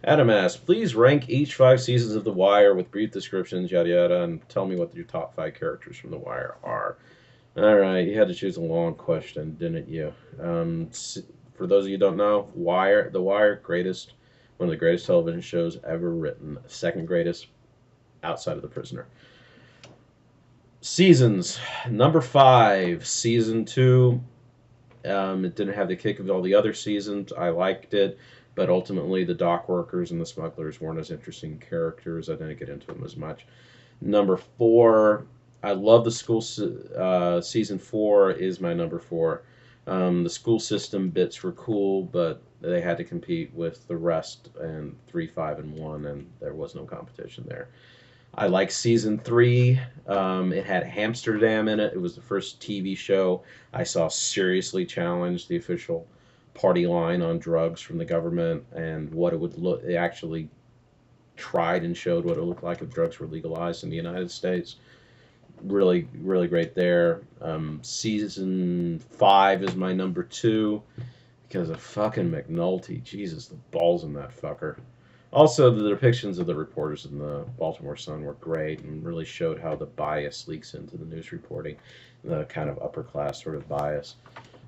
Adam asks, please rank each 5 seasons of The Wire with brief descriptions, yada yada, and tell me what your top 5 characters from The Wire are. All right, you had to choose a long question, didn't you? For those of you who don't know, The Wire, one of the greatest television shows ever written, second greatest outside of The Prisoner. Seasons, number 5, season 2. It didn't have the kick of all the other seasons. I liked it, but ultimately the dock workers and the smugglers weren't as interesting characters. I didn't get into them as much. Number 4, I love the school. Season 4 is my number 4. The school system bits were cool, but they had to compete with the rest and 3, 5, and 1, and there was no competition there. I like season 3. It had Amsterdam in it. It was the first TV show I saw seriously challenge the official party line on drugs from the government and what it would look. It actually tried and showed what it looked like if drugs were legalized in the United States. Really, really great there. Season 5 is my number 2 because of fucking McNulty. Jesus, the balls in that fucker. Also, the depictions of the reporters in the Baltimore Sun were great and really showed how the bias leaks into the news reporting, the kind of upper class sort of bias.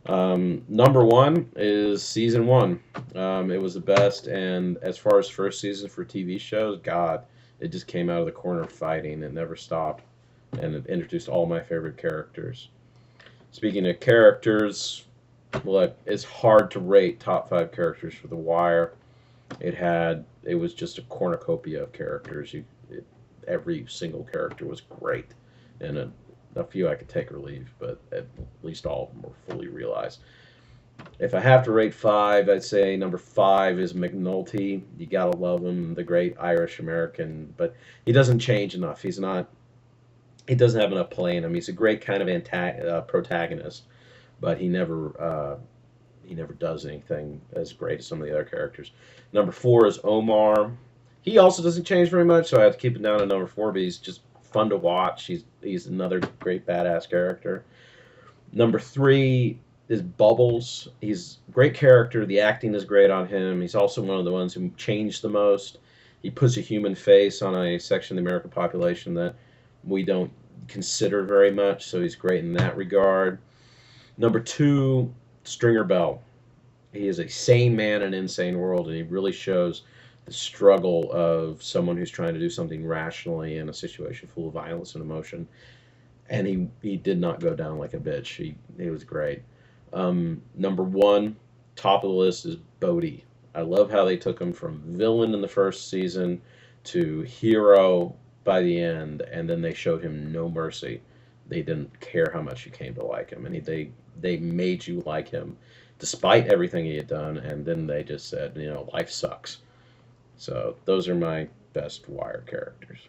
Number 1 is season 1. It was the best, and as far as first season for TV shows, God, it just came out of the corner fighting. It never stopped, and it introduced all my favorite characters. Speaking of characters, look, it's hard to rate top 5 characters for The Wire. It was just a cornucopia of characters. Every single character was great, and a few I could take or leave, but at least all of them were fully realized. If I have to rate 5, I'd say number 5 is McNulty. You gotta love him, the great Irish American, but he doesn't change enough. He's not. He doesn't have enough play in him. He's a great kind of protagonist, but he never does anything as great as some of the other characters. Number 4 is Omar. He also doesn't change very much, so I have to keep him down to number 4. But he's just fun to watch. He's another great badass character. Number 3 is Bubbles. He's a great character. The acting is great on him. He's also one of the ones who changed the most. He puts a human face on a section of the American population that we don't consider very much, so he's great in that regard. Number 2, Stringer Bell. He is a sane man in an insane world, and he really shows the struggle of someone who's trying to do something rationally in a situation full of violence and emotion. And he did not go down like a bitch. He was great. Number 1, top of the list is Bodie. I love how they took him from villain in the first season to hero by the end, and then they showed him no mercy. They didn't care how much you came to like him, and they made you like him despite everything he had done. And then they just said, life sucks. So those are my best Wire characters.